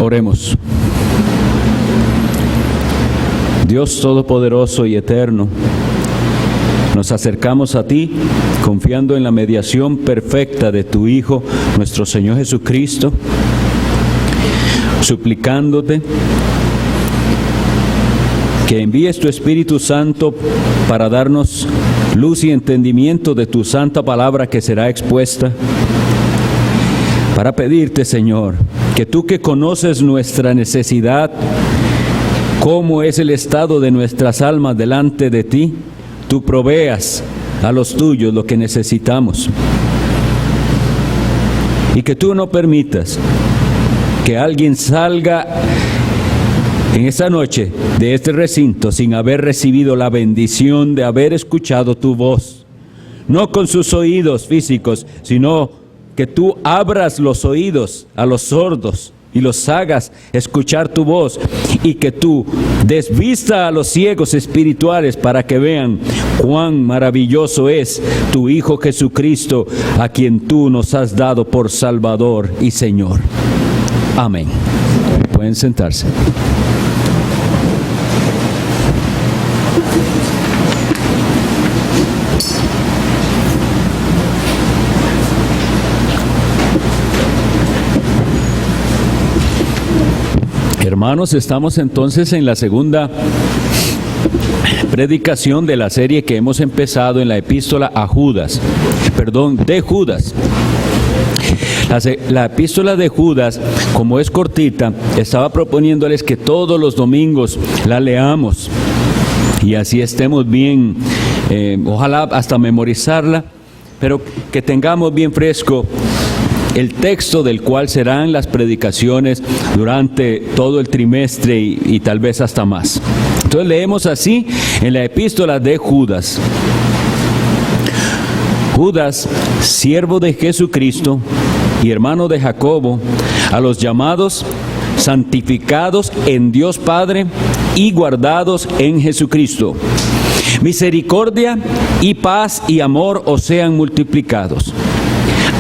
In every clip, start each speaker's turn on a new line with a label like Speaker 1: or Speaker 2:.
Speaker 1: Oremos. Dios Todopoderoso y Eterno, nos acercamos a ti confiando en la mediación perfecta de tu Hijo, nuestro Señor Jesucristo, suplicándote que envíes tu Espíritu Santo para darnos luz y entendimiento de tu santa palabra que será expuesta, para pedirte, Señor, que tú que conoces nuestra necesidad, cómo es el estado de nuestras almas delante de ti, tú proveas a los tuyos lo que necesitamos. Y que tú no permitas que alguien salga en esta noche de este recinto sin haber recibido la bendición de haber escuchado tu voz, no con sus oídos físicos, sino que tú abras los oídos a los sordos y los hagas escuchar tu voz, y que tú des vista a los ciegos espirituales para que vean cuán maravilloso es tu Hijo Jesucristo, a quien tú nos has dado por Salvador y Señor. Amén. Pueden sentarse. Hermanos, estamos entonces en la segunda predicación de la serie que hemos empezado en la epístola de Judas. La epístola de Judas, como es cortita, estaba proponiéndoles que todos los domingos la leamos y así estemos bien, ojalá hasta memorizarla, pero que tengamos bien fresco el texto del cual serán las predicaciones durante todo el trimestre y tal vez hasta más. Entonces leemos así en la epístola de Judas. Judas, siervo de Jesucristo y hermano de Jacobo, a los llamados, santificados en Dios Padre y guardados en Jesucristo. Misericordia y paz y amor os sean multiplicados.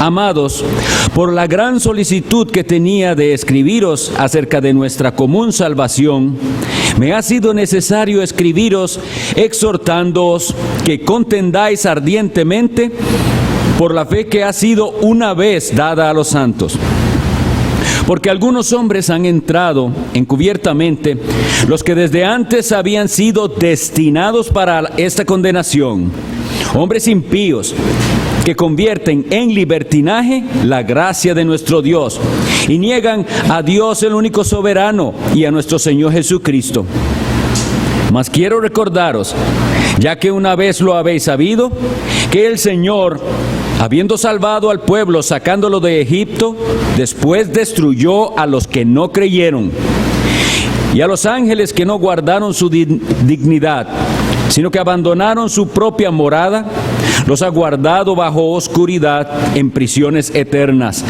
Speaker 1: Amados, por la gran solicitud que tenía de escribiros acerca de nuestra común salvación, me ha sido necesario escribiros exhortándoos que contendáis ardientemente por la fe que ha sido una vez dada a los santos. Porque algunos hombres han entrado encubiertamente, los que desde antes habían sido destinados para esta condenación, hombres impíos, que convierten en libertinaje la gracia de nuestro Dios y niegan a Dios el único soberano y a nuestro Señor Jesucristo. Mas quiero recordaros, ya que una vez lo habéis sabido, que el Señor, habiendo salvado al pueblo sacándolo de Egipto, después destruyó a los que no creyeron y a los ángeles que no guardaron su dignidad, sino que abandonaron su propia morada, los ha guardado bajo oscuridad en prisiones eternas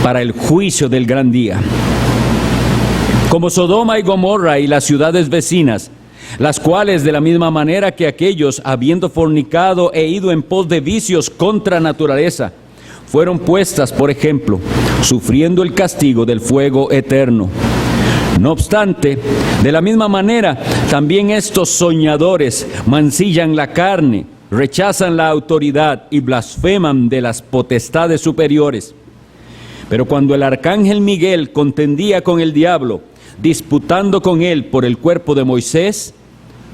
Speaker 1: para el juicio del gran día. Como Sodoma y Gomorra y las ciudades vecinas, las cuales de la misma manera que aquellos, habiendo fornicado e ido en pos de vicios contra naturaleza, fueron puestas por ejemplo, sufriendo el castigo del fuego eterno. No obstante, de la misma manera, también estos soñadores mancillan la carne, rechazan la autoridad y blasfeman de las potestades superiores. Pero cuando el arcángel Miguel contendía con el diablo, disputando con él por el cuerpo de Moisés,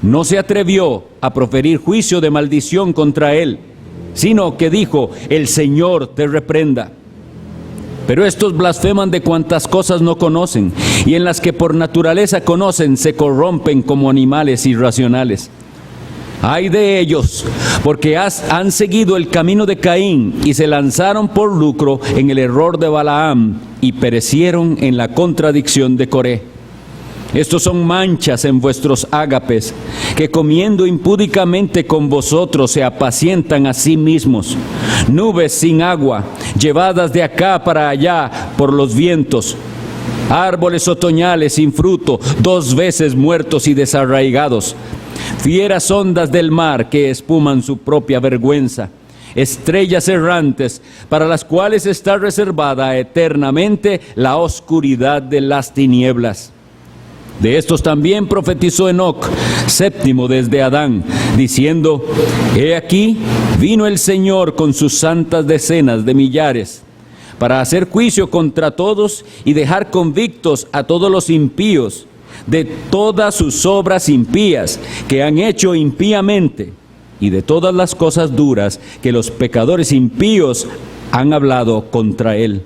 Speaker 1: no se atrevió a proferir juicio de maldición contra él, sino que dijo: el Señor te reprenda. Pero estos blasfeman de cuantas cosas no conocen, y en las que por naturaleza conocen se corrompen como animales irracionales. ¡Ay de ellos! Porque han seguido el camino de Caín y se lanzaron por lucro en el error de Balaam y perecieron en la contradicción de Coré. Estos son manchas en vuestros ágapes, que comiendo impúdicamente con vosotros se apacientan a sí mismos. Nubes sin agua, llevadas de acá para allá por los vientos. Árboles otoñales sin fruto, 2 veces muertos y desarraigados. Fieras ondas del mar que espuman su propia vergüenza. estrellas errantes, para las cuales está reservada eternamente la oscuridad de las tinieblas. De estos también profetizó Enoc, séptimo desde Adán, diciendo: He aquí, vino el Señor con sus santas decenas de millares, para hacer juicio contra todos y dejar convictos a todos los impíos, de todas sus obras impías que han hecho impíamente, y de todas las cosas duras que los pecadores impíos han hablado contra él.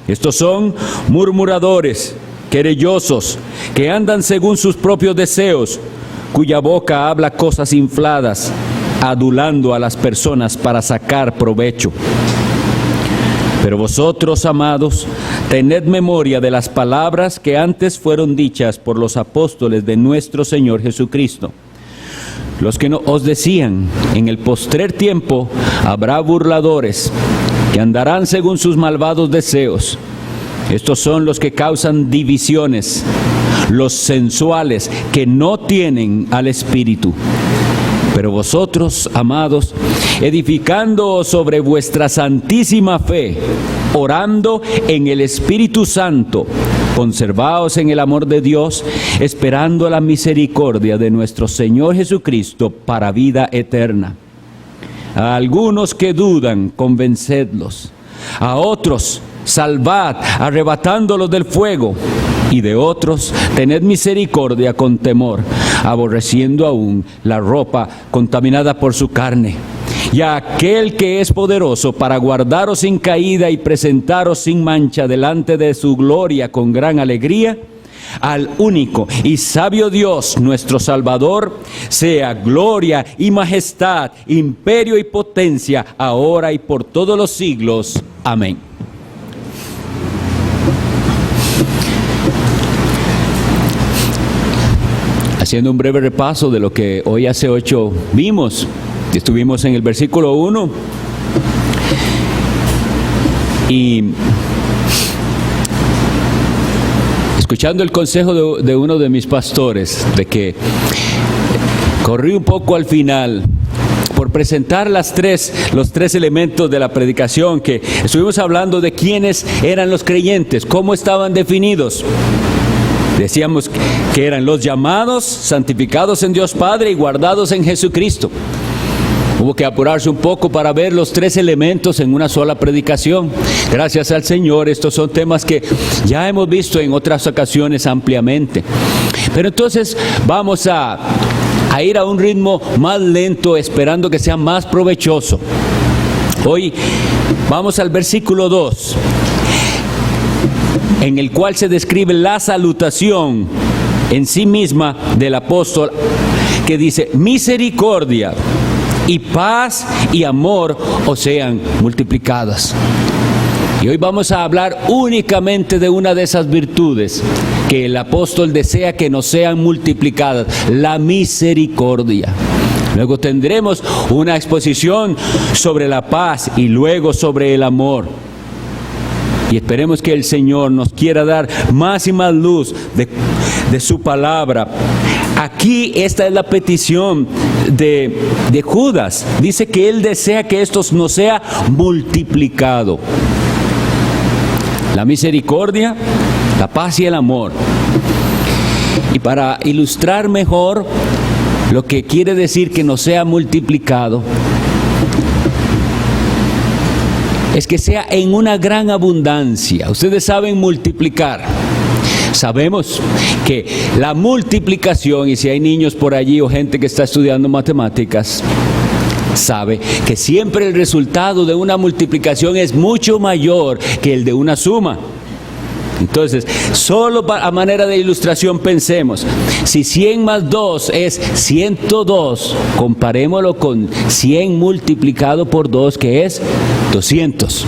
Speaker 1: Estos son murmuradores, querellosos, que andan según sus propios deseos, cuya boca habla cosas infladas, adulando a las personas para sacar provecho. Pero vosotros, amados, tened memoria de las palabras que antes fueron dichas por los apóstoles de nuestro Señor Jesucristo, los que os decían: en el postrer tiempo habrá burladores, que andarán según sus malvados deseos. Estos son los que causan divisiones, los sensuales, que no tienen al Espíritu. Pero vosotros, amados, edificando sobre vuestra santísima fe, orando en el Espíritu Santo, conservaos en el amor de Dios, esperando la misericordia de nuestro Señor Jesucristo para vida eterna. A algunos que dudan, convencedlos; a otros, salvad, arrebatándolos del fuego; y de otros, tened misericordia con temor, aborreciendo aún la ropa contaminada por su carne. Y a aquel que es poderoso para guardaros sin caída y presentaros sin mancha delante de su gloria con gran alegría, al único y sabio Dios, nuestro Salvador, sea gloria y majestad, imperio y potencia, ahora y por todos los siglos. Amén. Haciendo un breve repaso de lo que hoy hace 8 vimos, estuvimos en el versículo 1 y escuchando el consejo de uno de mis pastores, de que corrí un poco al final por presentar los tres elementos de la predicación, que estuvimos hablando de quiénes eran los creyentes, cómo estaban definidos. Decíamos que eran los llamados, santificados en Dios Padre y guardados en Jesucristo. Hubo que apurarse un poco para ver los 3 elementos en una sola predicación. Gracias al Señor, estos son temas que ya hemos visto en otras ocasiones ampliamente. Pero entonces vamos a ir a un ritmo más lento, esperando que sea más provechoso. Hoy vamos al versículo 2. En el cual se describe la salutación en sí misma del apóstol, que dice: misericordia y paz y amor os sean multiplicadas. Y hoy vamos a hablar únicamente de una de esas virtudes que el apóstol desea que nos sean multiplicadas: la misericordia. Luego tendremos una exposición sobre la paz y luego sobre el amor. Y esperemos que el Señor nos quiera dar más y más luz de su palabra. Aquí esta es la petición de Judas. Dice que él desea que esto nos sea multiplicado. La misericordia, la paz y el amor. Y para ilustrar mejor lo que quiere decir que nos sea multiplicado, es que sea en una gran abundancia. Ustedes saben multiplicar. Sabemos que la multiplicación, y si hay niños por allí o gente que está estudiando matemáticas, sabe que siempre el resultado de una multiplicación es mucho mayor que el de una suma. Entonces, solo a manera de ilustración pensemos, si 100 más 2 es 102, comparémoslo con 100 multiplicado por 2, que es 200.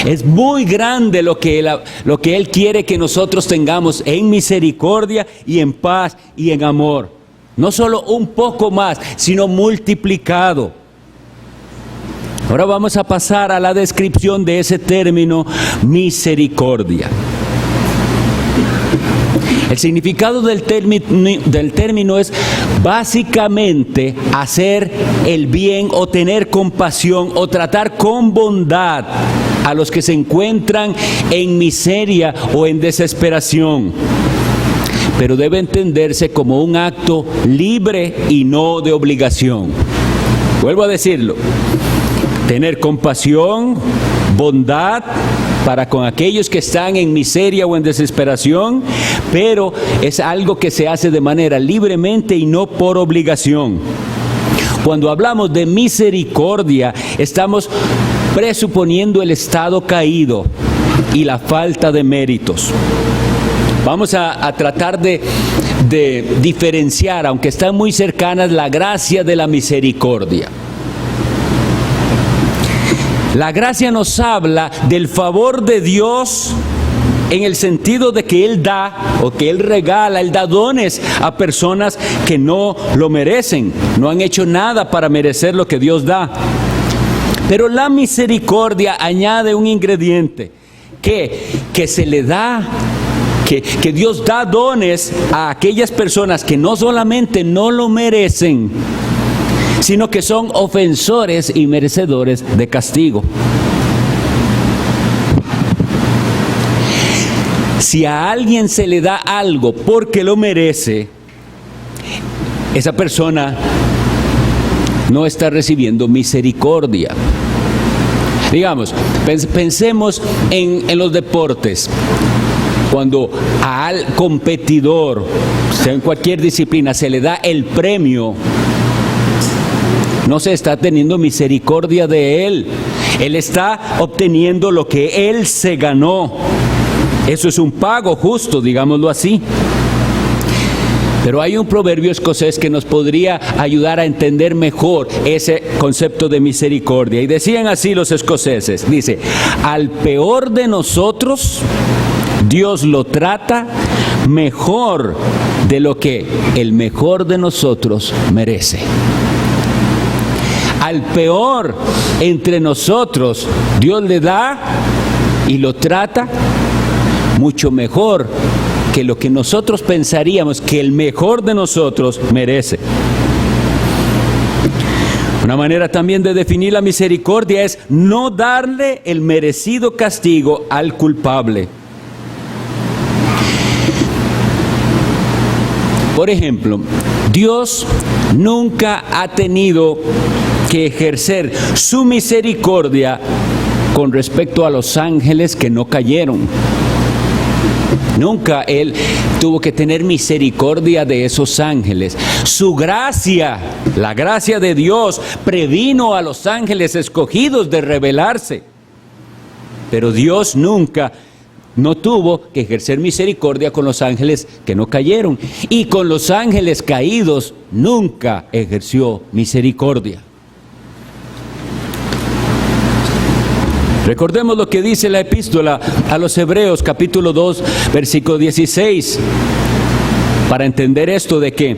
Speaker 1: Es muy grande lo que Él quiere que nosotros tengamos en misericordia y en paz y en amor. No solo un poco más, sino multiplicado. Ahora vamos a pasar a la descripción de ese término, misericordia. El significado del término es básicamente hacer el bien o tener compasión o tratar con bondad a los que se encuentran en miseria o en desesperación. Pero debe entenderse como un acto libre y no de obligación. Vuelvo a decirlo: tener compasión, bondad para con aquellos que están en miseria o en desesperación, pero es algo que se hace de manera libremente y no por obligación. Cuando hablamos de misericordia, estamos presuponiendo el estado caído y la falta de méritos. Vamos a tratar de diferenciar, aunque están muy cercanas, la gracia de la misericordia. La gracia nos habla del favor de Dios en el sentido de que Él da o que Él regala, Él da dones a personas que no lo merecen, no han hecho nada para merecer lo que Dios da. Pero la misericordia añade un ingrediente que se le da, que Dios da dones a aquellas personas que no solamente no lo merecen, sino que son ofensores y merecedores de castigo. Si a alguien se le da algo porque lo merece, esa persona no está recibiendo misericordia. Digamos, pensemos en los deportes. Cuando al competidor, sea en cualquier disciplina, se le da el premio, no se está teniendo misericordia de él. Él está obteniendo lo que él se ganó. Eso es un pago justo, digámoslo así. Pero hay un proverbio escocés que nos podría ayudar a entender mejor ese concepto de misericordia. Y decían así los escoceses, dice: al peor de nosotros, Dios lo trata mejor de lo que el mejor de nosotros merece. Al peor entre nosotros, Dios le da y lo trata mucho mejor que lo que nosotros pensaríamos que el mejor de nosotros merece. Una manera también de definir la misericordia es no darle el merecido castigo al culpable. Por ejemplo, Dios nunca ha tenido que ejercer su misericordia con respecto a los ángeles que no cayeron. Nunca Él tuvo que tener misericordia de esos ángeles. Su gracia, la gracia de Dios, previno a los ángeles escogidos de rebelarse. Pero Dios nunca no tuvo que ejercer misericordia con los ángeles que no cayeron. Y con los ángeles caídos nunca ejerció misericordia. Recordemos lo que dice la epístola a los Hebreos, capítulo 2, versículo 16, para entender esto de que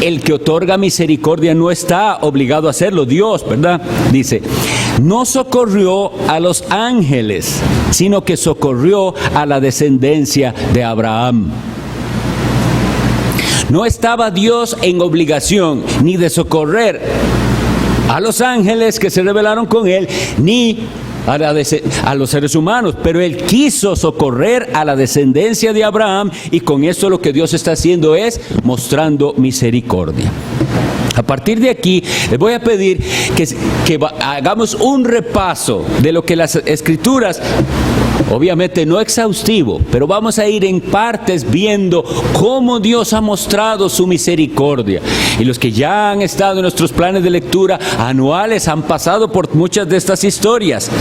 Speaker 1: el que otorga misericordia no está obligado a hacerlo, Dios, ¿verdad? Dice: no socorrió a los ángeles, sino que socorrió a la descendencia de Abraham. No estaba Dios en obligación ni de socorrer a los ángeles que se rebelaron con él, ni a los seres humanos, pero él quiso socorrer a la descendencia de Abraham, y con esto lo que Dios está haciendo es mostrando misericordia. A partir de aquí, les voy a pedir que hagamos un repaso de lo que las Escrituras, obviamente no exhaustivo, pero vamos a ir en partes viendo cómo Dios ha mostrado su misericordia. Y los que ya han estado en nuestros planes de lectura anuales han pasado por muchas de estas historias.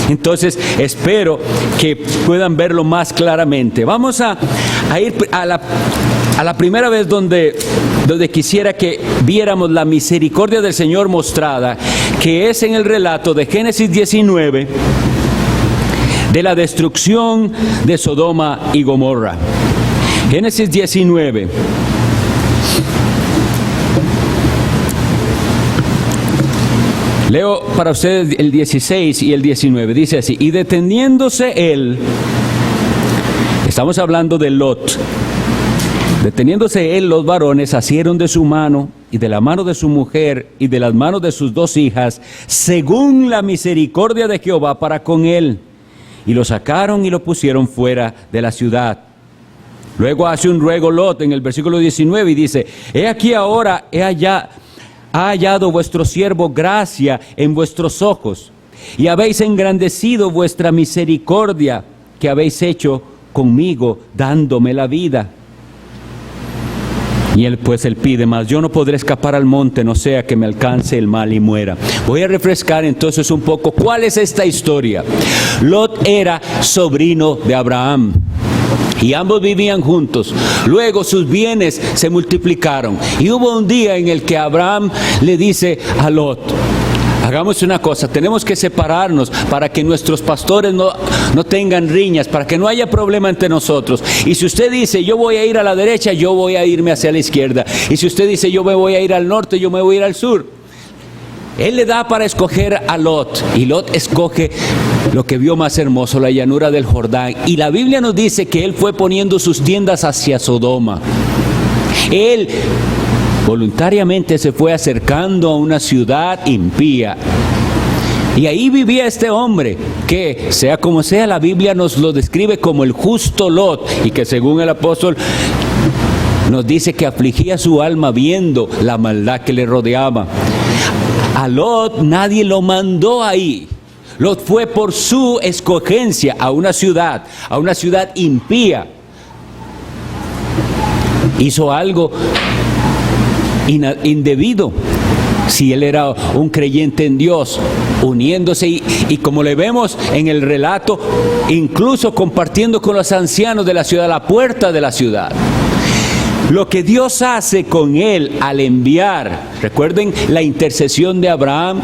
Speaker 1: Entonces, espero que puedan verlo más claramente. Vamos a ir a la primera vez donde quisiera que viéramos la misericordia del Señor mostrada, que es en el relato de Génesis 19, de la destrucción de Sodoma y Gomorra. Génesis 19. Leo para ustedes el 16 y el 19. Dice así: y deteniéndose él, estamos hablando de Lot, Deteniéndose él, los varones asieron de su mano y de la mano de su mujer y de las manos de sus 2 hijas, según la misericordia de Jehová para con él. Y lo sacaron y lo pusieron fuera de la ciudad. Luego hace un ruego Lot en el versículo 19 y dice: he aquí ahora ha hallado vuestro siervo gracia en vuestros ojos, y habéis engrandecido vuestra misericordia que habéis hecho conmigo, dándome la vida. Y él pide más: yo no podré escapar al monte, no sea que me alcance el mal y muera. Voy a refrescar entonces un poco cuál es esta historia. Lot era sobrino de Abraham y ambos vivían juntos. Luego sus bienes se multiplicaron y hubo un día en el que Abraham le dice a Lot: hagamos una cosa, tenemos que separarnos para que nuestros pastores no tengan riñas, para que no haya problema entre nosotros. Y si usted dice: yo voy a ir a la derecha, yo voy a irme hacia la izquierda. Y si usted dice: yo me voy a ir al norte, yo me voy a ir al sur. Él le da para escoger a Lot, y Lot escoge lo que vio más hermoso, la llanura del Jordán. Y la Biblia nos dice que él fue poniendo sus tiendas hacia Sodoma. Él voluntariamente se fue acercando a una ciudad impía. Y ahí vivía este hombre que, sea como sea, la Biblia nos lo describe como el justo Lot, y que según el apóstol nos dice que afligía su alma viendo la maldad que le rodeaba. A Lot nadie lo mandó ahí. Lot fue por su escogencia a una ciudad impía. Hizo algo indebido. Si él era un creyente en Dios, uniéndose y como le vemos en el relato, incluso compartiendo con los ancianos de la ciudad, a la puerta de la ciudad. Lo que Dios hace con él al enviar, recuerden la intercesión de Abraham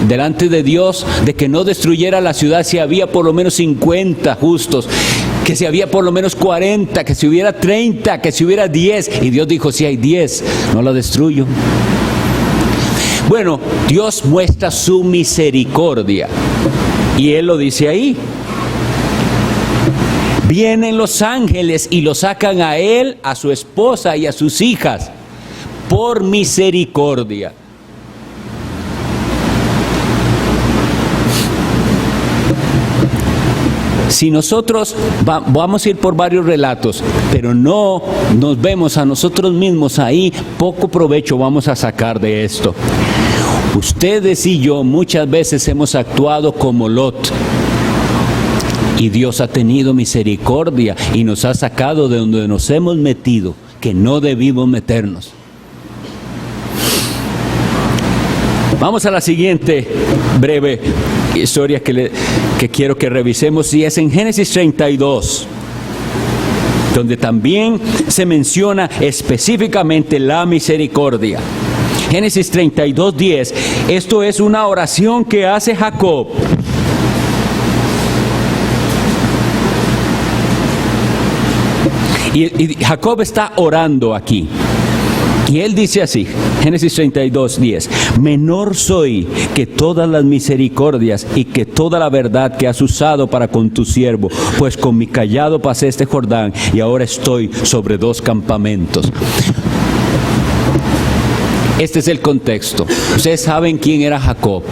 Speaker 1: delante de Dios, de que no destruyera la ciudad si había por lo menos 50 justos, que si había por lo menos 40, que si hubiera 30, que si hubiera 10, y Dios dijo: si hay 10, no la destruyo. Bueno, Dios muestra su misericordia, y Él lo dice ahí. Vienen los ángeles y lo sacan a él, a su esposa y a sus hijas, por misericordia. Si nosotros vamos a ir por varios relatos, pero no nos vemos a nosotros mismos ahí, poco provecho vamos a sacar de esto. Ustedes y yo muchas veces hemos actuado como Lot. Y Dios ha tenido misericordia y nos ha sacado de donde nos hemos metido, que no debimos meternos. Vamos a la siguiente breve historia que quiero que revisemos, y es en Génesis 32, donde también se menciona específicamente la misericordia. Génesis 32:10, esto es una oración que hace Jacob. Y Jacob está orando aquí. Y él dice así, Génesis 32:10, menor soy que todas las misericordias y que toda la verdad que has usado para con tu siervo, pues con mi cayado pasé este Jordán y ahora estoy sobre 2 campamentos. Este es el contexto. Ustedes saben quién era Jacob.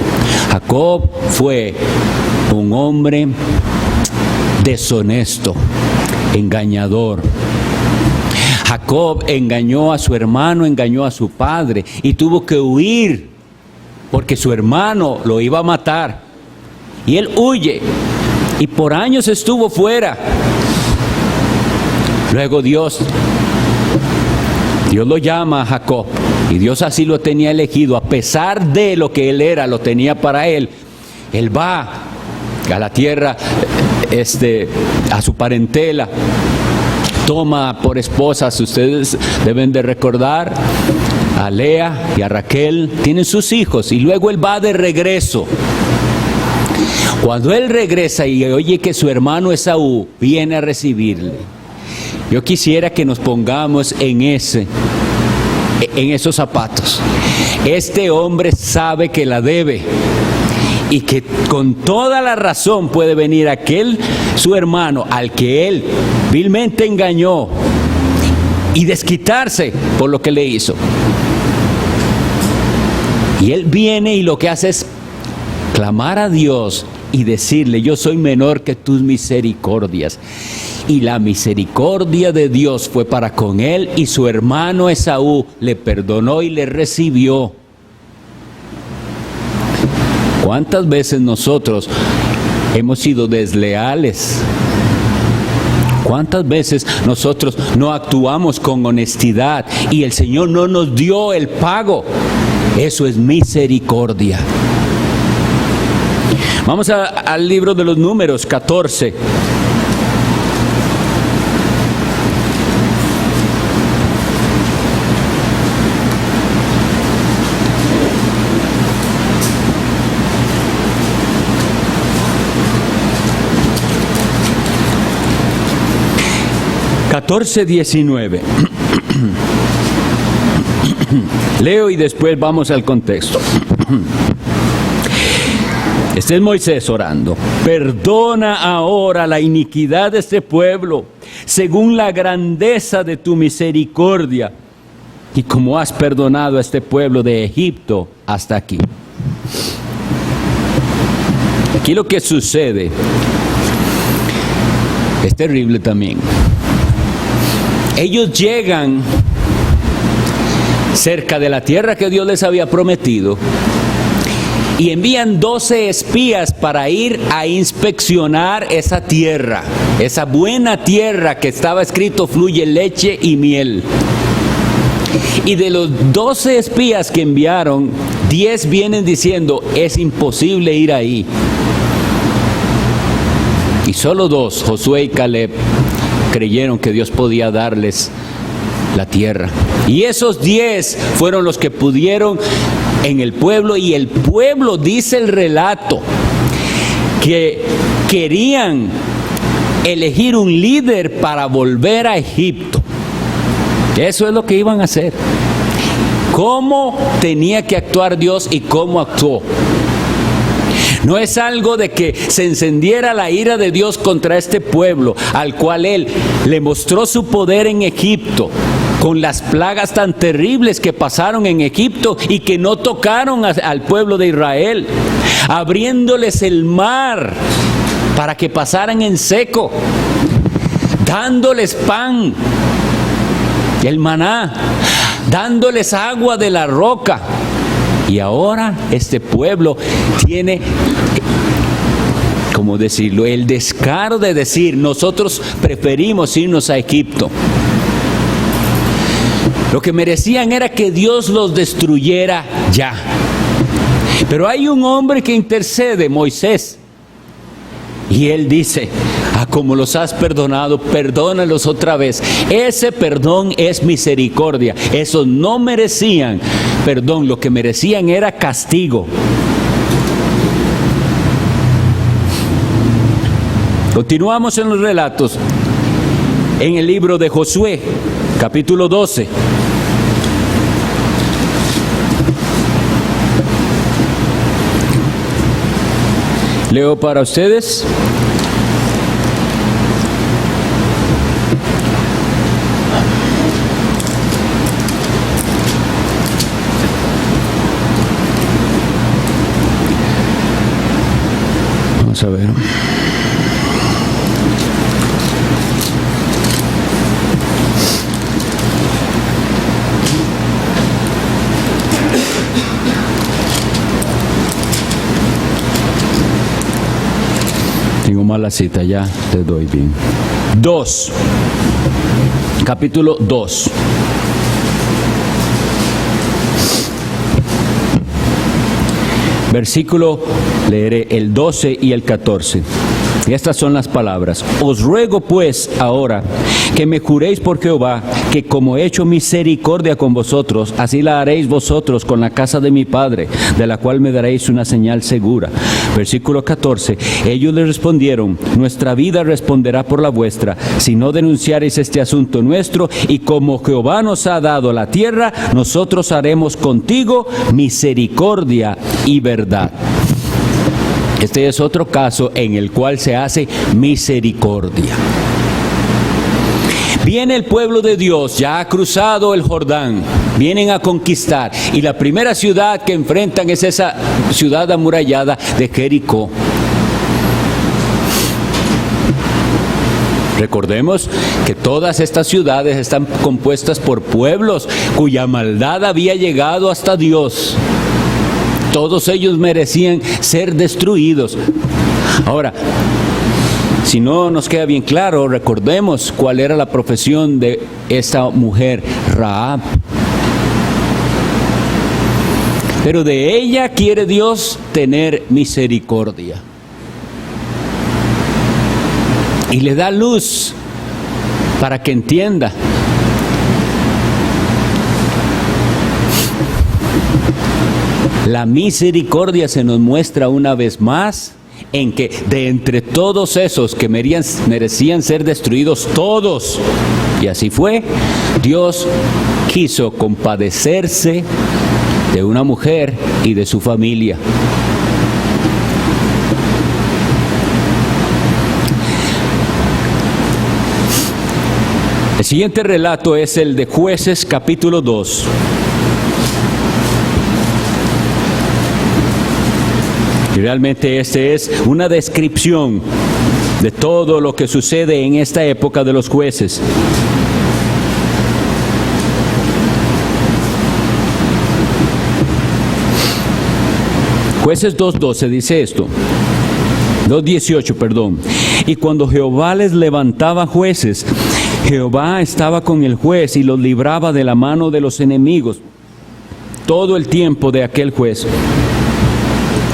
Speaker 1: Jacob fue un hombre deshonesto, engañador. Jacob engañó a su hermano, engañó a su padre y tuvo que huir porque su hermano lo iba a matar. Y él huye y por años estuvo fuera. Luego Dios lo llama a Jacob y Dios así lo tenía elegido. A pesar de lo que él era, lo tenía para él. Él va a la tierra, a su parentela. Toma por esposas, ustedes deben de recordar, a Lea y a Raquel, tienen sus hijos, y luego él va de regreso. Cuando él regresa y oye que su hermano Esaú viene a recibirle, yo quisiera que nos pongamos en esos zapatos. Este hombre sabe que la debe, y que con toda la razón puede venir su hermano, al que él vilmente engañó, y desquitarse por lo que le hizo. Y él viene y lo que hace es clamar a Dios y decirle: yo soy menor que tus misericordias. Y la misericordia de Dios fue para con él, y su hermano Esaú le perdonó y le recibió. ¿Cuántas veces nosotros hemos sido desleales? ¿Cuántas veces nosotros no actuamos con honestidad y el Señor no nos dio el pago? Eso es misericordia. Vamos al libro de los Números 14. (14:19). Leo y después vamos al contexto. Este es Moisés orando: perdona ahora la iniquidad de este pueblo, según la grandeza de tu misericordia, y como has perdonado a este pueblo de Egipto hasta aquí. Aquí lo que sucede es terrible también. Ellos llegan cerca de la tierra que Dios les había prometido y envían 12 espías para ir a inspeccionar esa tierra, esa buena tierra que estaba escrito fluye leche y miel. Y de los 12 espías que enviaron, 10 vienen diciendo: es imposible ir ahí. Y solo 2, Josué y Caleb, creyeron que Dios podía darles la tierra. Y esos 10 fueron los que pudieron en el pueblo, y el pueblo, dice el relato, que querían elegir un líder para volver a Egipto. Eso es lo que iban a hacer. ¿Cómo tenía que actuar Dios y cómo actuó? No es algo de que se encendiera la ira de Dios contra este pueblo, al cual Él le mostró su poder en Egipto, con las plagas tan terribles que pasaron en Egipto y que no tocaron al pueblo de Israel, abriéndoles el mar para que pasaran en seco, dándoles pan, el maná, dándoles agua de la roca. Y ahora este pueblo tiene, ¿cómo decirlo?, el descaro de decir: nosotros preferimos irnos a Egipto. Lo que merecían era que Dios los destruyera ya. Pero hay un hombre que intercede, Moisés, y él dice: como los has perdonado, perdónalos otra vez. Ese perdón es misericordia. Esos no merecían perdón, lo que merecían era castigo. Continuamos en los relatos en el libro de Josué, capítulo 12. Leo para ustedes. Vamos a ver. Tengo mala cita, ya te doy bien. 2. Capítulo 2. Versículo, leeré el 12 y el 14. Y estas son las palabras: os ruego pues ahora que me juréis por Jehová, que como he hecho misericordia con vosotros, así la haréis vosotros con la casa de mi padre, de la cual me daréis una señal segura. Versículo 14. Ellos le respondieron: nuestra vida responderá por la vuestra, si no denunciareis este asunto nuestro, y como Jehová nos ha dado la tierra, nosotros haremos contigo misericordia y verdad. Este es otro caso en el cual se hace misericordia. Viene el pueblo de Dios, ya ha cruzado el Jordán, vienen a conquistar, y la primera ciudad que enfrentan es esa ciudad amurallada de Jericó. Recordemos que todas estas ciudades están compuestas por pueblos cuya maldad había llegado hasta Dios. Todos ellos merecían ser destruidos. Ahora, si no nos queda bien claro, recordemos cuál era la profesión de esta mujer, Rahab. Pero de ella quiere Dios tener misericordia. Y le da luz para que entienda. La misericordia se nos muestra una vez más en que de entre todos esos que merecían ser destruidos, todos, y así fue, Dios quiso compadecerse de una mujer y de su familia. El siguiente relato es el de Jueces capítulo 2. Y realmente este es una descripción de todo lo que sucede en esta época de los jueces. Jueces 2:12 dice esto. 2:18, perdón. Y cuando Jehová les levantaba jueces, Jehová estaba con el juez y los libraba de la mano de los enemigos todo el tiempo de aquel juez.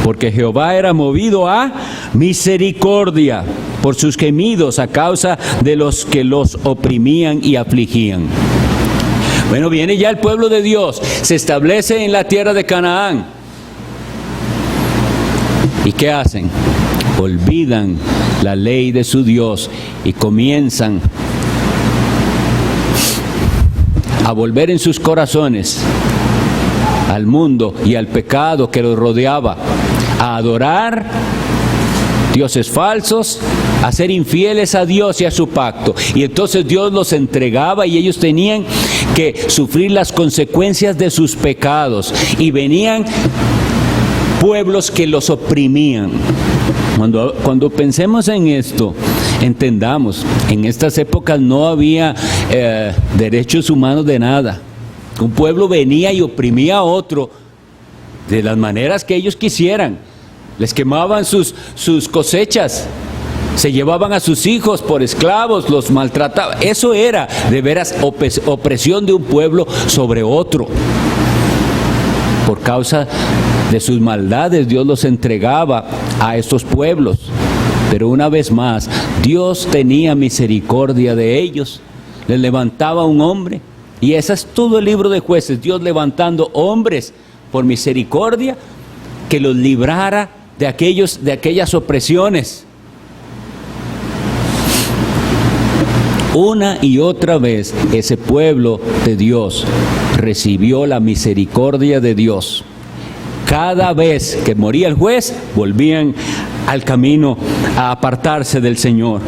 Speaker 1: Porque Jehová era movido a misericordia por sus gemidos a causa de los que los oprimían y afligían. Bueno, viene ya el pueblo de Dios, se establece en la tierra de Canaán. ¿Y qué hacen? Olvidan la ley de su Dios y comienzan a volver en sus corazones al mundo y al pecado que los rodeaba, a adorar dioses falsos, a ser infieles a Dios y a su pacto. Y entonces Dios los entregaba y ellos tenían que sufrir las consecuencias de sus pecados. Y venían pueblos que los oprimían. Cuando pensemos en esto, entendamos, en estas épocas no había derechos humanos de nada. Un pueblo venía y oprimía a otro de las maneras que ellos quisieran. Les quemaban sus cosechas, se llevaban a sus hijos por esclavos, los maltrataban. Eso era de veras opresión de un pueblo sobre otro. Por causa de sus maldades, Dios los entregaba a estos pueblos. Pero una vez más, Dios tenía misericordia de ellos. Les levantaba un hombre. Y ese es todo el libro de Jueces. Dios levantando hombres por misericordia que los librara de aquellas opresiones. Una y otra vez ese pueblo de Dios recibió la misericordia de Dios. Cada vez que moría el juez, volvían al camino a apartarse del Señor.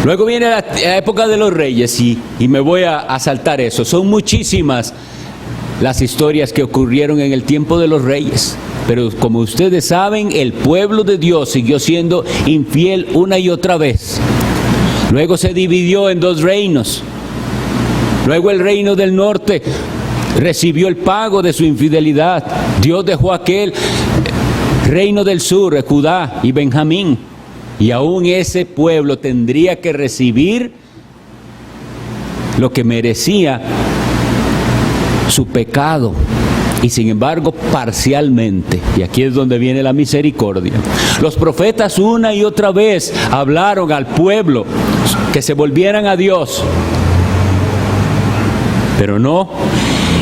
Speaker 1: Luego viene la época de los reyes y me voy a saltar eso. Son muchísimas las historias que ocurrieron en el tiempo de los reyes. Pero como ustedes saben, el pueblo de Dios siguió siendo infiel una y otra vez. Luego se dividió en dos reinos. Luego el reino del norte recibió el pago de su infidelidad. Dios dejó aquel reino del sur, Judá y Benjamín. Y aún ese pueblo tendría que recibir lo que merecía su pecado. Y sin embargo, parcialmente. Y aquí es donde viene la misericordia. Los profetas una y otra vez hablaron al pueblo que se volvieran a Dios. Pero no.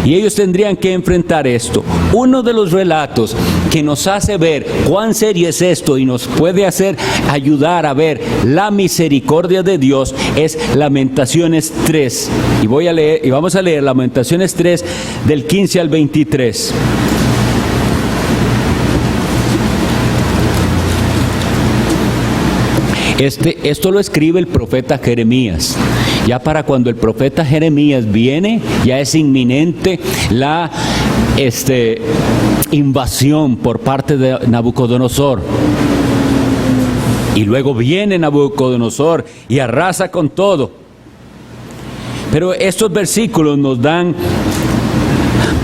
Speaker 1: Y ellos tendrían que enfrentar esto. Uno de los relatos que nos hace ver cuán serio es esto y nos puede ayudar a ver la misericordia de Dios es Lamentaciones 3. Y vamos a leer Lamentaciones 3 del 15 al 23. Esto lo escribe el profeta Jeremías. Ya para cuando el profeta Jeremías viene, ya es inminente la invasión por parte de Nabucodonosor. Y luego viene Nabucodonosor y arrasa con todo. Pero estos versículos nos dan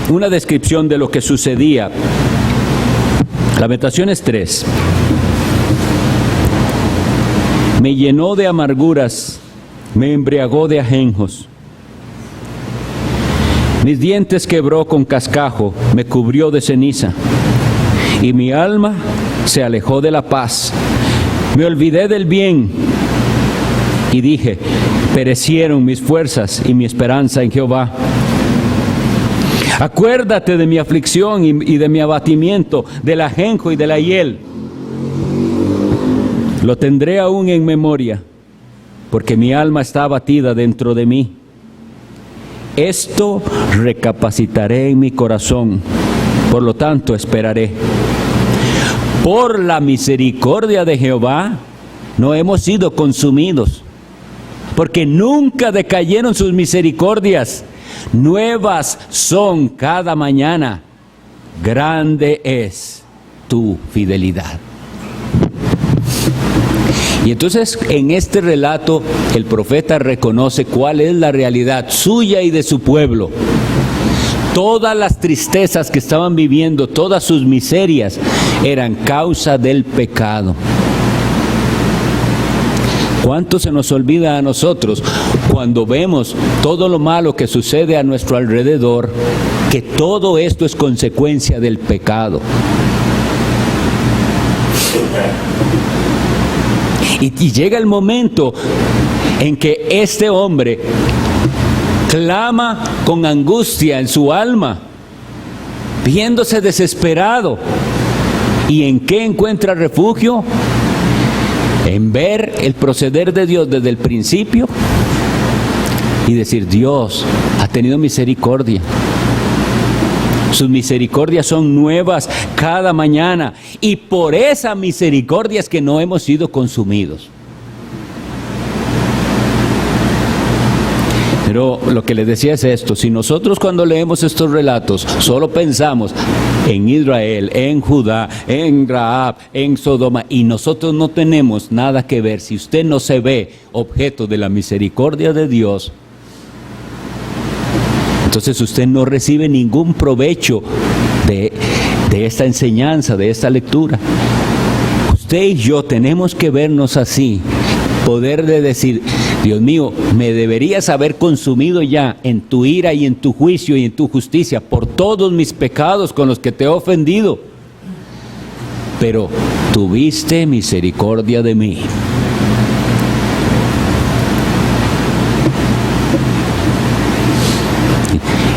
Speaker 1: una descripción de lo que sucedía. Lamentaciones 3. Me llenó de amarguras, me embriagó de ajenjos. Mis dientes quebró con cascajo, me cubrió de ceniza. Y mi alma se alejó de la paz. Me olvidé del bien y dije, perecieron mis fuerzas y mi esperanza en Jehová. Acuérdate de mi aflicción y de mi abatimiento, del ajenjo y de la hiel. Lo tendré aún en memoria, porque mi alma está abatida dentro de mí. Esto recapacitaré en mi corazón, por lo tanto esperaré. Por la misericordia de Jehová no hemos sido consumidos, porque nunca decayeron sus misericordias. Nuevas son cada mañana. Grande es tu fidelidad. Y entonces en este relato el profeta reconoce cuál es la realidad suya y de su pueblo. Todas las tristezas que estaban viviendo, todas sus miserias, eran causa del pecado. ¿Cuánto se nos olvida a nosotros cuando vemos todo lo malo que sucede a nuestro alrededor, que todo esto es consecuencia del pecado? Y llega el momento en que este hombre clama con angustia en su alma, viéndose desesperado. ¿Y en qué encuentra refugio? En ver el proceder de Dios desde el principio y decir, Dios ha tenido misericordia. Sus misericordias son nuevas cada mañana y por esa misericordia es que no hemos sido consumidos. Pero lo que les decía es esto: si nosotros cuando leemos estos relatos solo pensamos en Israel, en Judá, en Rahab, en Sodoma, y nosotros no tenemos nada que ver, si usted no se ve objeto de la misericordia de Dios, entonces usted no recibe ningún provecho de esta enseñanza, de esta lectura. Usted y yo tenemos que vernos así, poder de decir, Dios mío, me deberías haber consumido ya en tu ira y en tu juicio y en tu justicia por todos mis pecados con los que te he ofendido, pero tuviste misericordia de mí.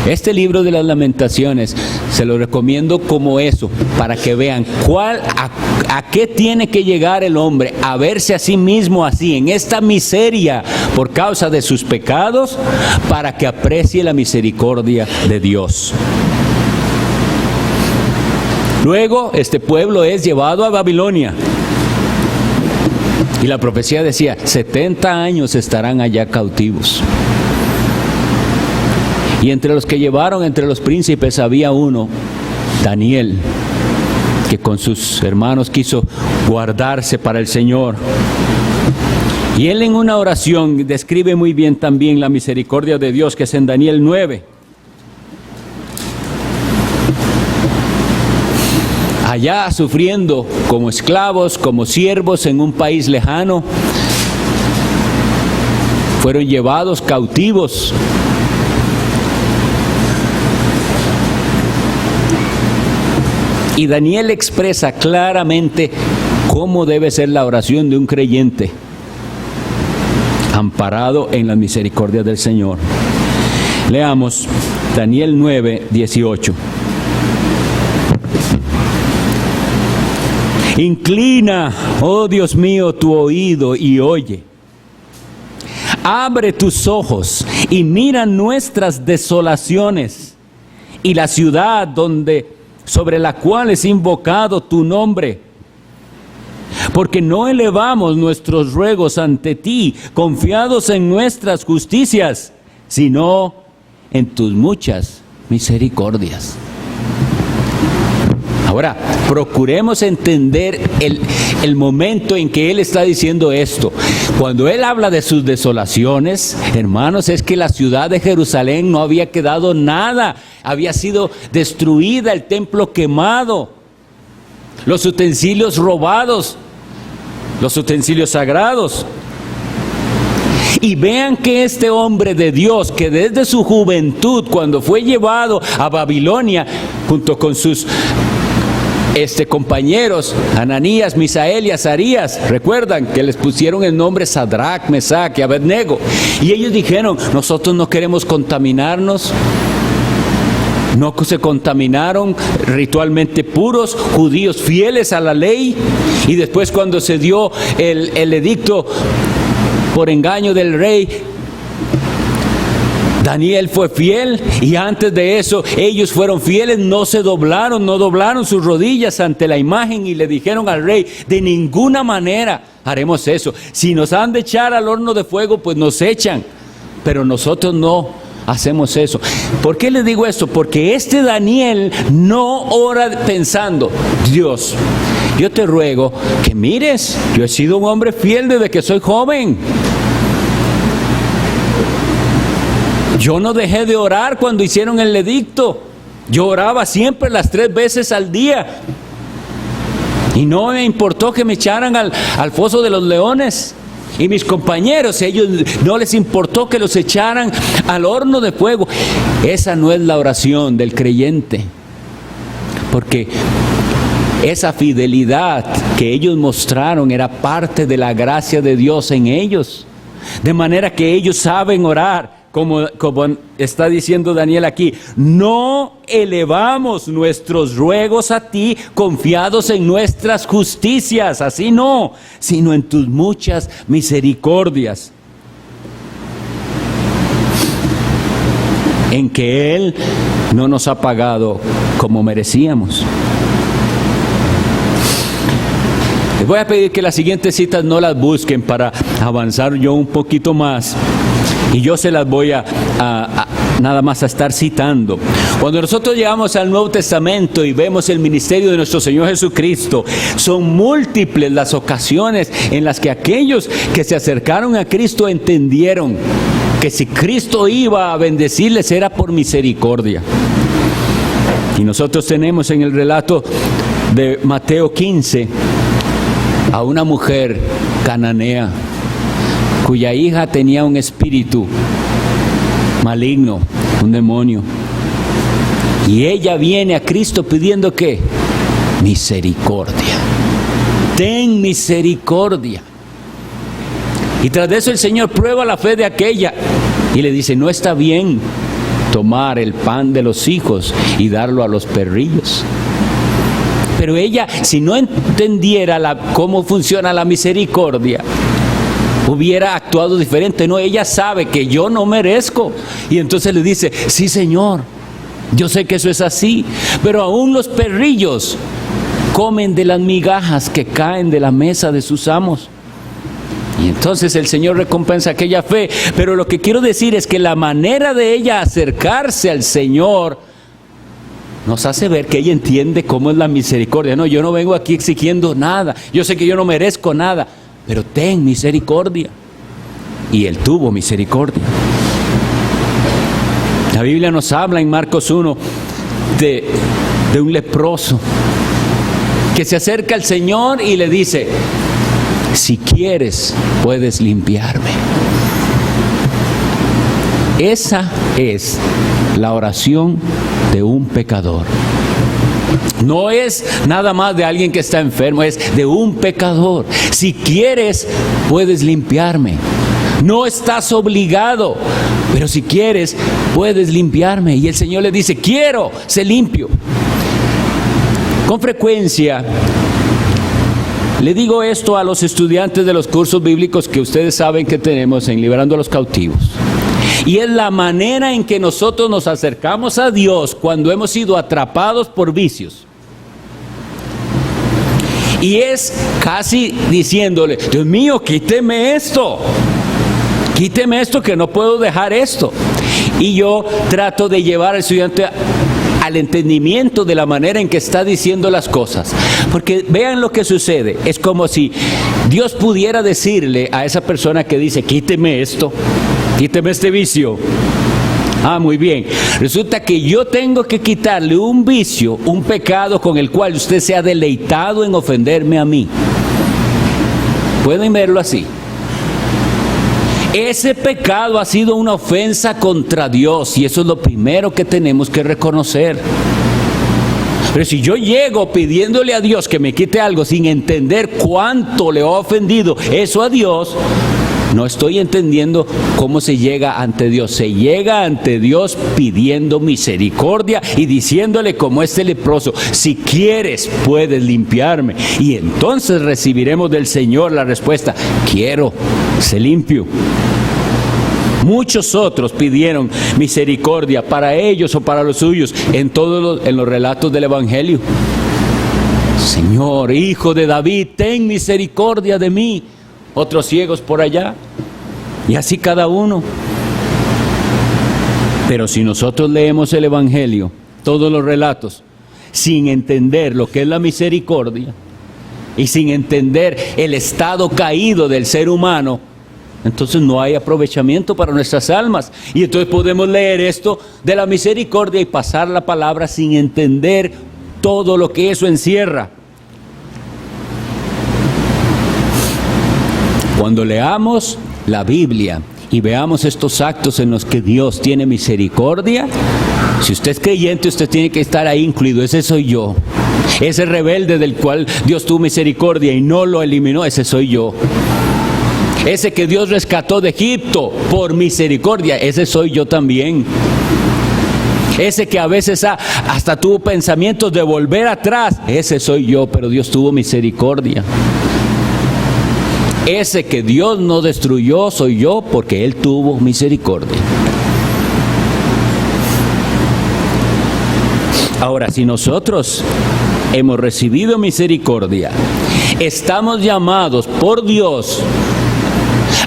Speaker 1: Este libro de las Lamentaciones se lo recomiendo como eso, para que vean a qué tiene que llegar el hombre, a verse a sí mismo así, en esta miseria por causa de sus pecados, para que aprecie la misericordia de Dios. Luego este pueblo es llevado a Babilonia. Y la profecía decía, 70 años estarán allá cautivos. Y entre los que llevaron, entre los príncipes, había uno, Daniel, que con sus hermanos quiso guardarse para el Señor. Y él en una oración describe muy bien también la misericordia de Dios, que es en Daniel 9. Allá sufriendo como esclavos, como siervos en un país lejano, fueron llevados cautivos. Y Daniel expresa claramente cómo debe ser la oración de un creyente, amparado en la misericordia del Señor. Leamos Daniel 9, 18. Inclina, oh Dios mío, tu oído y oye. Abre tus ojos y mira nuestras desolaciones y la ciudad sobre la cual es invocado tu nombre. porque no elevamos nuestros ruegos ante ti, confiados en nuestras justicias, sino en tus muchas misericordias. Ahora, procuremos entender el momento en que Él está diciendo esto. Cuando Él habla de sus desolaciones, hermanos, es que la ciudad de Jerusalén no había quedado nada. Había sido destruida, el templo quemado, los utensilios robados, los utensilios sagrados. Y vean que este hombre de Dios, que desde su juventud, cuando fue llevado a Babilonia, junto con sus compañeros, Ananías, Misael y Azarías, recuerdan que les pusieron el nombre Sadrach, Mesach y Abednego, y ellos dijeron: nosotros no queremos contaminarnos. No se contaminaron, ritualmente puros, judíos fieles a la ley. Y después, cuando se dio el edicto por engaño del rey, Daniel fue fiel, y antes de eso ellos fueron fieles, no doblaron sus rodillas ante la imagen, y le dijeron al rey: de ninguna manera haremos eso. Si nos han de echar al horno de fuego, pues nos echan, pero nosotros no hacemos eso. ¿Por qué le digo esto? Porque este Daniel no ora pensando: Dios, yo te ruego que mires, yo he sido un hombre fiel desde que soy joven. Yo no dejé de orar cuando hicieron el edicto. Yo oraba siempre las 3 veces al día. Y no me importó que me echaran al foso de los leones. Y mis compañeros, ellos no les importó que los echaran al horno de fuego. Esa no es la oración del creyente. Porque esa fidelidad que ellos mostraron era parte de la gracia de Dios en ellos. De manera que ellos saben orar. Como está diciendo Daniel aquí: no elevamos nuestros ruegos a ti confiados en nuestras justicias, así no, sino en tus muchas misericordias, en que Él no nos ha pagado como merecíamos. Les voy a pedir que las siguientes citas no las busquen para avanzar yo un poquito más. Y yo se las voy a nada más a estar citando. Cuando nosotros llegamos al Nuevo Testamento y vemos el ministerio de nuestro Señor Jesucristo, son múltiples las ocasiones en las que aquellos que se acercaron a Cristo entendieron que si Cristo iba a bendecirles era por misericordia. Y nosotros tenemos en el relato de Mateo 15 a una mujer cananea cuya hija tenía un espíritu maligno, un demonio. Y ella viene a Cristo pidiendo ¿qué? Misericordia. Ten misericordia. Y tras de eso el Señor prueba la fe de aquella y le dice: no está bien tomar el pan de los hijos y darlo a los perrillos. Pero ella, si no entendiera cómo funciona la misericordia, hubiera actuado diferente. No, ella sabe que yo no merezco. Y entonces le dice: sí, Señor, yo sé que eso es así, pero aún los perrillos comen de las migajas que caen de la mesa de sus amos. Y entonces el Señor recompensa aquella fe. Pero lo que quiero decir es que la manera de ella acercarse al Señor nos hace ver que ella entiende cómo es la misericordia. No, yo no vengo aquí exigiendo nada, yo sé que yo no merezco nada, pero ten misericordia. Y Él tuvo misericordia. La Biblia nos habla en Marcos 1 de un leproso que se acerca al Señor y le dice: si quieres, puedes limpiarme. Esa es la oración de un pecador. No es nada más de alguien que está enfermo, es de un pecador. Si quieres, puedes limpiarme. No estás obligado, pero si quieres, puedes limpiarme. Y el Señor le dice: quiero, sé limpio. Con frecuencia le digo esto a los estudiantes de los cursos bíblicos que ustedes saben que tenemos en Liberando a los Cautivos. Y es la manera en que nosotros nos acercamos a Dios cuando hemos sido atrapados por vicios. Y es casi diciéndole, Dios mío, quíteme esto que no puedo dejar esto. Y yo trato de llevar al estudiante al entendimiento de la manera en que está diciendo las cosas. Porque vean lo que sucede. Es como si Dios pudiera decirle a esa persona que dice, quíteme esto, quíteme este vicio. Muy bien. Resulta que yo tengo que quitarle un vicio, un pecado con el cual usted se ha deleitado en ofenderme a mí. ¿Pueden verlo así? Ese pecado ha sido una ofensa contra Dios y eso es lo primero que tenemos que reconocer. Pero si yo llego pidiéndole a Dios que me quite algo sin entender cuánto le he ofendido eso a Dios, no estoy entendiendo cómo se llega ante Dios. Se llega ante Dios pidiendo misericordia y diciéndole como este leproso, si quieres puedes limpiarme. Y entonces recibiremos del Señor la respuesta, quiero, sé limpio. Muchos otros pidieron misericordia para ellos o para los suyos en los relatos del Evangelio. Señor, Hijo de David, ten misericordia de mí. Otros ciegos por allá, y así cada uno. Pero si nosotros leemos el Evangelio, todos los relatos, sin entender lo que es la misericordia, y sin entender el estado caído del ser humano, entonces no hay aprovechamiento para nuestras almas. Y entonces podemos leer esto de la misericordia y pasar la palabra sin entender todo lo que eso encierra. Cuando leamos la Biblia y veamos estos actos en los que Dios tiene misericordia, si usted es creyente, usted tiene que estar ahí incluido. Ese soy yo. Ese rebelde del cual Dios tuvo misericordia y no lo eliminó, ese soy yo. Ese que Dios rescató de Egipto por misericordia, ese soy yo también. Ese que a veces hasta tuvo pensamientos de volver atrás, ese soy yo, pero Dios tuvo misericordia. Ese que Dios no destruyó soy yo porque Él tuvo misericordia. Ahora, si nosotros hemos recibido misericordia, estamos llamados por Dios,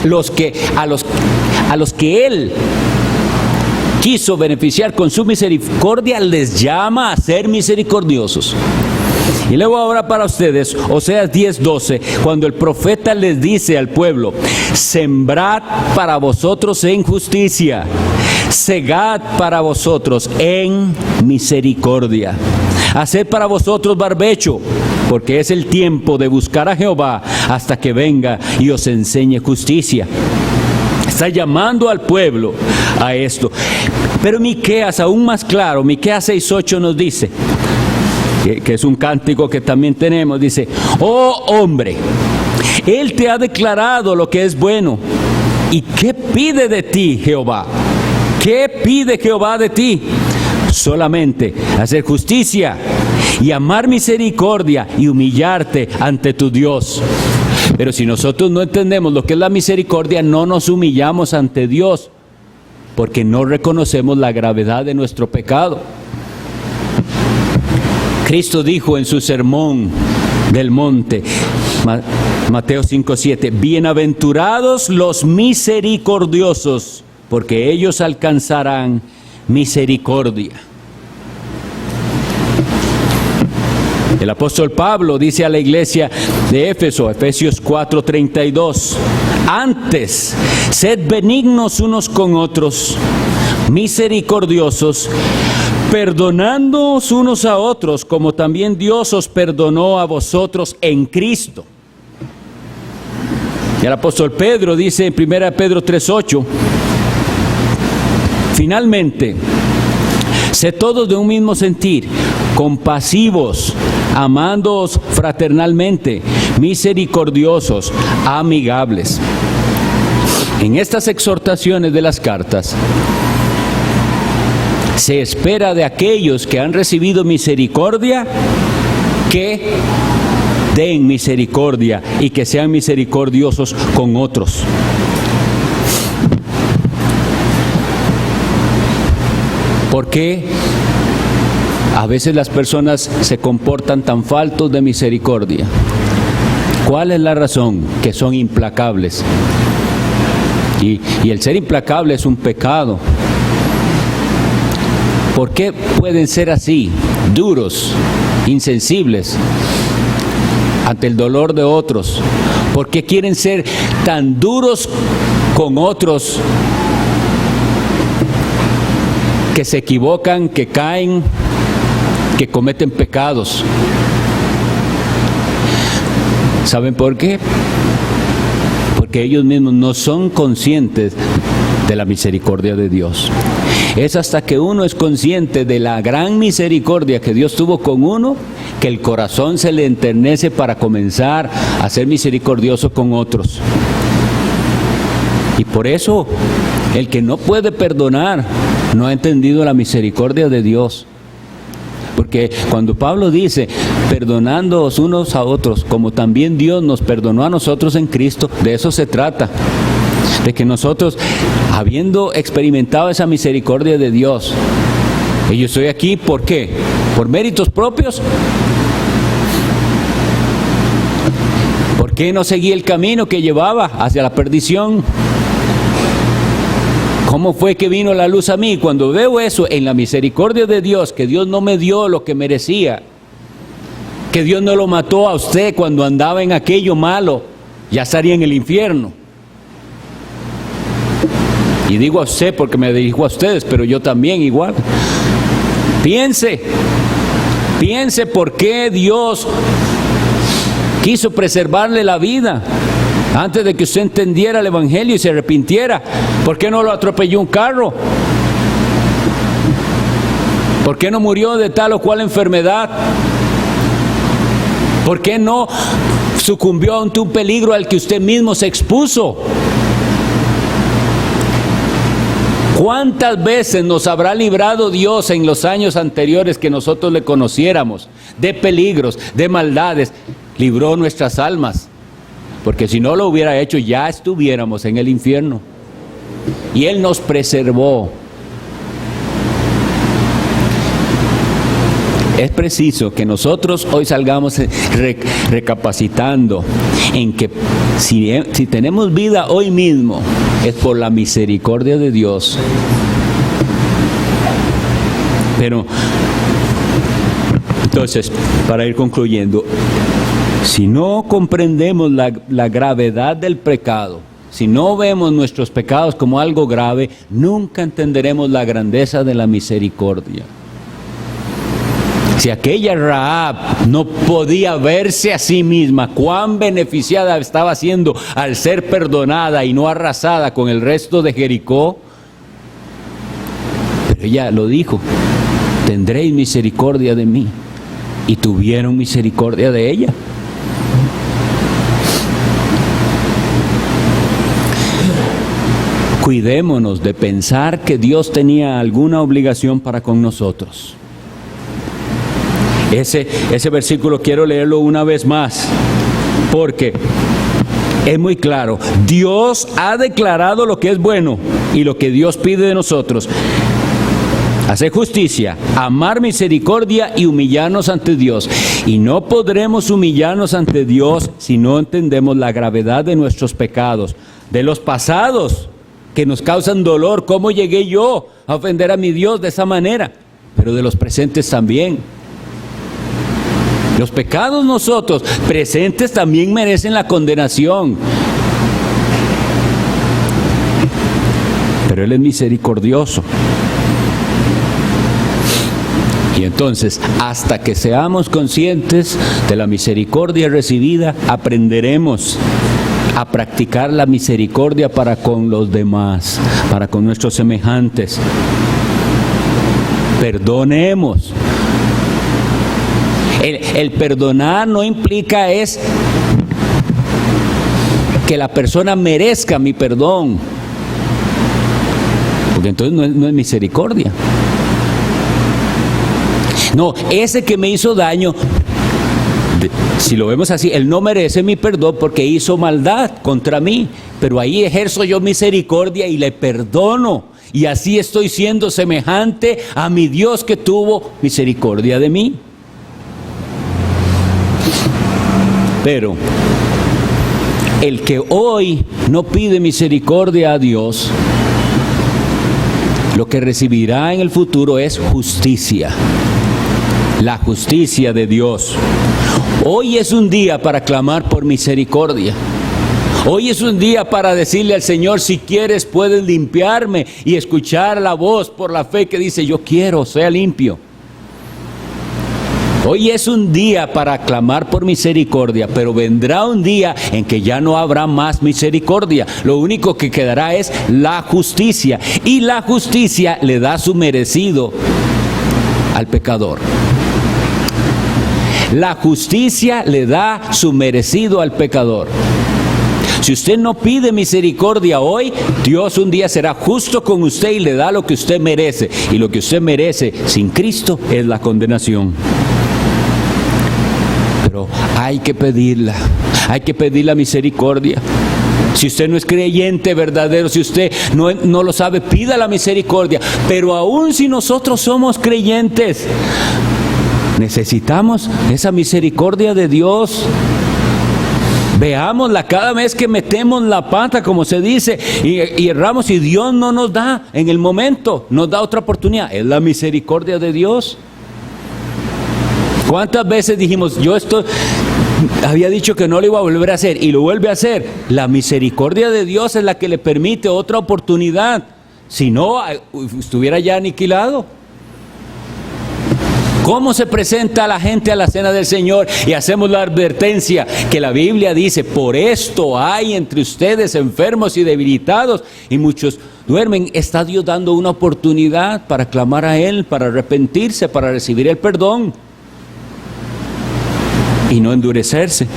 Speaker 1: a los que Él quiso beneficiar con su misericordia, les llama a ser misericordiosos. Y luego ahora para ustedes, Oseas 10:12, cuando el profeta les dice al pueblo, sembrad para vosotros en justicia, segad para vosotros en misericordia, haced para vosotros barbecho, porque es el tiempo de buscar a Jehová hasta que venga y os enseñe justicia. Está llamando al pueblo a esto. Pero Miqueas, aún más claro, Miqueas 6:8 nos dice, que es un cántico que también tenemos, dice, oh hombre, Él te ha declarado lo que es bueno. ¿Y qué pide de ti Jehová? ¿Qué pide Jehová de ti? Solamente hacer justicia y amar misericordia y humillarte ante tu Dios. Pero si nosotros no entendemos lo que es la misericordia, no nos humillamos ante Dios, porque no reconocemos la gravedad de nuestro pecado. Cristo dijo en su sermón del monte, Mateo 5:7, bienaventurados los misericordiosos, porque ellos alcanzarán misericordia. El apóstol Pablo dice a la iglesia de Éfeso, Efesios 4:32, antes, sed benignos unos con otros, misericordiosos, perdonándoos unos a otros, como también Dios os perdonó a vosotros en Cristo. Y el apóstol Pedro dice en 1 Pedro 3:8, finalmente, sed todos de un mismo sentir, compasivos, amándoos fraternalmente, misericordiosos, amigables. En estas exhortaciones de las cartas, se espera de aquellos que han recibido misericordia que den misericordia y que sean misericordiosos con otros. ¿Por qué a veces las personas se comportan tan faltos de misericordia? ¿Cuál es la razón? Que son implacables. Y el ser implacable es un pecado. ¿Por qué pueden ser así, duros, insensibles ante el dolor de otros? ¿Por qué quieren ser tan duros con otros que se equivocan, que caen, que cometen pecados? ¿Saben por qué? Porque ellos mismos no son conscientes de la misericordia de Dios. Es hasta que uno es consciente de la gran misericordia que Dios tuvo con uno, que el corazón se le enternece para comenzar a ser misericordioso con otros. Y por eso, el que no puede perdonar, no ha entendido la misericordia de Dios. Porque cuando Pablo dice, perdonándoos unos a otros, como también Dios nos perdonó a nosotros en Cristo, de eso se trata. De que nosotros, habiendo experimentado esa misericordia de Dios, y yo estoy aquí, ¿por qué? ¿Por méritos propios? ¿Por qué no seguí el camino que llevaba hacia la perdición? ¿Cómo fue que vino la luz a mí? Cuando veo eso en la misericordia de Dios, que Dios no me dio lo que merecía, que Dios no lo mató a usted cuando andaba en aquello malo, ya estaría en el infierno. Y digo a usted porque me dirijo a ustedes, pero yo también igual. Piense por qué Dios quiso preservarle la vida antes de que usted entendiera el Evangelio y se arrepintiera. ¿Por qué no lo atropelló un carro? ¿Por qué no murió de tal o cual enfermedad? ¿Por qué no sucumbió ante un peligro al que usted mismo se expuso? ¿Cuántas veces nos habrá librado Dios en los años anteriores que nosotros le conociéramos de peligros, de maldades? Libró nuestras almas, porque si no lo hubiera hecho ya estuviéramos en el infierno. Y Él nos preservó. Es preciso que nosotros hoy salgamos recapacitando en que si tenemos vida hoy mismo es por la misericordia de Dios. Pero entonces, para ir concluyendo, si no comprendemos la gravedad del pecado, si no vemos nuestros pecados como algo grave, nunca entenderemos la grandeza de la misericordia. Si aquella Rahab no podía verse a sí misma, cuán beneficiada estaba siendo al ser perdonada y no arrasada con el resto de Jericó, pero ella lo dijo, tendréis misericordia de mí, y tuvieron misericordia de ella. Cuidémonos de pensar que Dios tenía alguna obligación para con nosotros. Ese versículo quiero leerlo una vez más, porque es muy claro. Dios ha declarado lo que es bueno y lo que Dios pide de nosotros: hacer justicia, amar misericordia y humillarnos ante Dios. Y no podremos humillarnos ante Dios si no entendemos la gravedad de nuestros pecados, de los pasados que nos causan dolor. ¿Cómo llegué yo a ofender a mi Dios de esa manera? Pero de los presentes también. Los pecados nosotros presentes también merecen la condenación. Pero Él es misericordioso. Y entonces, hasta que seamos conscientes de la misericordia recibida, aprenderemos a practicar la misericordia para con los demás, para con nuestros semejantes. Perdonemos. El perdonar no implica es que la persona merezca mi perdón, porque entonces no es misericordia. No, ese que me hizo daño, si lo vemos así, él no merece mi perdón porque hizo maldad contra mí, pero ahí ejerzo yo misericordia y le perdono, y así estoy siendo semejante a mi Dios que tuvo misericordia de mí. Pero el que hoy no pide misericordia a Dios, lo que recibirá en el futuro es justicia. La justicia de Dios. Hoy es un día para clamar por misericordia. Hoy es un día para decirle al Señor, si quieres puedes limpiarme, y escuchar la voz por la fe que dice, yo quiero, sea limpio. Hoy es un día para clamar por misericordia, pero vendrá un día en que ya no habrá más misericordia. Lo único que quedará es la justicia, y la justicia le da su merecido al pecador. La justicia le da su merecido al pecador. Si usted no pide misericordia hoy, Dios un día será justo con usted y le da lo que usted merece. Y lo que usted merece sin Cristo es la condenación. Pero hay que pedirla misericordia. Si usted no es creyente verdadero, si usted no lo sabe, pida la misericordia. Pero aún si nosotros somos creyentes, necesitamos esa misericordia de Dios. Veámosla cada vez que metemos la pata, como se dice, y erramos, y Dios no nos da en el momento, nos da otra oportunidad. Es la misericordia de Dios. ¿Cuántas veces dijimos, había dicho que no lo iba a volver a hacer, y lo vuelve a hacer? La misericordia de Dios es la que le permite otra oportunidad. Si no, estuviera ya aniquilado. ¿Cómo se presenta a la gente a la cena del Señor? Y hacemos la advertencia que la Biblia dice, por esto hay entre ustedes enfermos y debilitados, y muchos duermen. Está Dios dando una oportunidad para clamar a Él, para arrepentirse, para recibir el perdón y no endurecerse.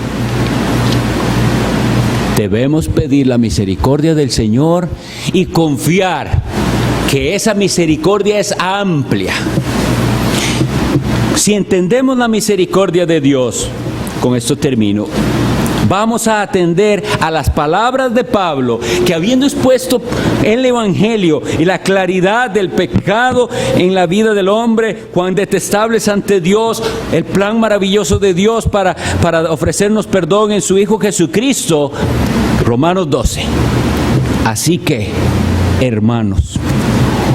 Speaker 1: Debemos pedir la misericordia del Señor y confiar que esa misericordia es amplia. Si entendemos la misericordia de Dios, con esto termino, vamos a atender a las palabras de Pablo, que habiendo expuesto el Evangelio y la claridad del pecado en la vida del hombre, cuán detestables ante Dios, el plan maravilloso de Dios para ofrecernos perdón en su Hijo Jesucristo, Romanos 12. Así que, hermanos,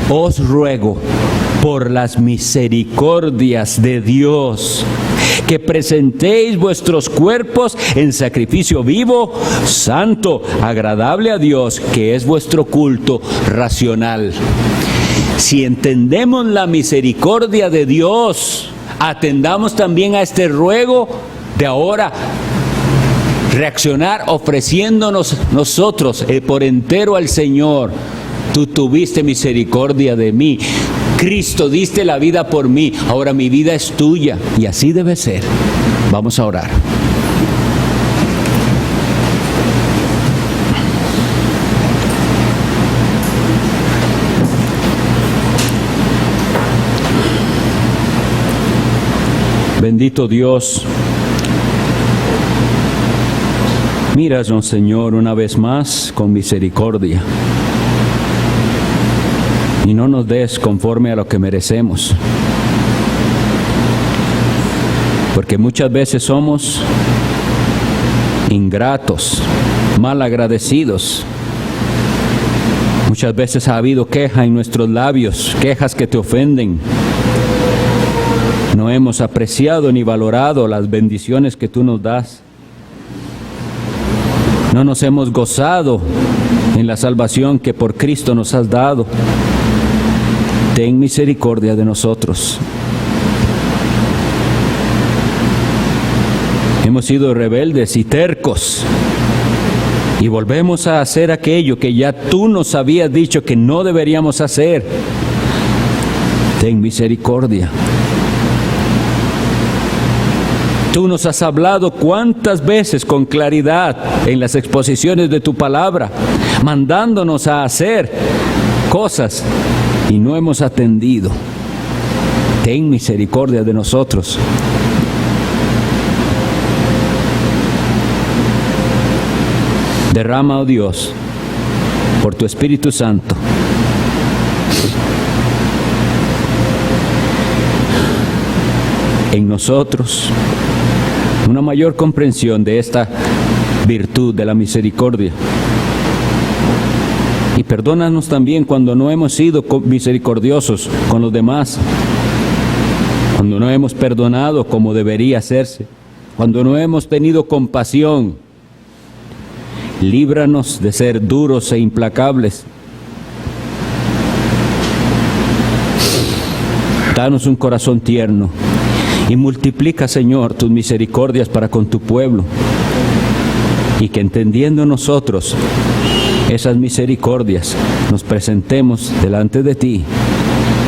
Speaker 1: os ruego por las misericordias de Dios, que presentéis vuestros cuerpos en sacrificio vivo, santo, agradable a Dios, que es vuestro culto racional. Si entendemos la misericordia de Dios, atendamos también a este ruego de ahora reaccionar ofreciéndonos nosotros por entero al Señor. Tú tuviste misericordia de mí. Cristo, diste la vida por mí, ahora mi vida es tuya, y así debe ser. Vamos a orar. Bendito Dios, míranos, Señor, una vez más con misericordia. Y no nos des conforme a lo que merecemos, porque muchas veces somos ingratos, mal agradecidos. Muchas veces ha habido queja en nuestros labios, quejas que te ofenden. No hemos apreciado ni valorado las bendiciones que tú nos das. No nos hemos gozado en la salvación que por Cristo nos has dado. Ten misericordia de nosotros. Hemos sido rebeldes y tercos, y volvemos a hacer aquello que ya tú nos habías dicho que no deberíamos hacer. Ten misericordia. Tú nos has hablado cuántas veces con claridad en las exposiciones de tu palabra, mandándonos a hacer cosas, y no hemos atendido. Ten misericordia de nosotros. Derrama, oh Dios, por tu Espíritu Santo, en nosotros una mayor comprensión de esta virtud de la misericordia. Y perdónanos también cuando no hemos sido misericordiosos con los demás, cuando no hemos perdonado como debería hacerse, cuando no hemos tenido compasión. Líbranos de ser duros e implacables. Danos un corazón tierno y multiplica, Señor, tus misericordias para con tu pueblo, y que entendiendo nosotros esas misericordias nos presentemos delante de ti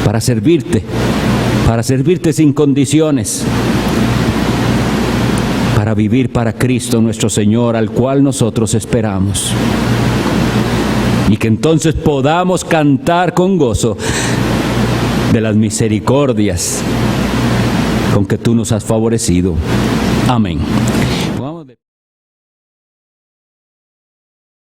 Speaker 1: para servirte sin condiciones, para vivir para Cristo nuestro Señor, al cual nosotros esperamos. Y que entonces podamos cantar con gozo de las misericordias con que tú nos has favorecido. Amén.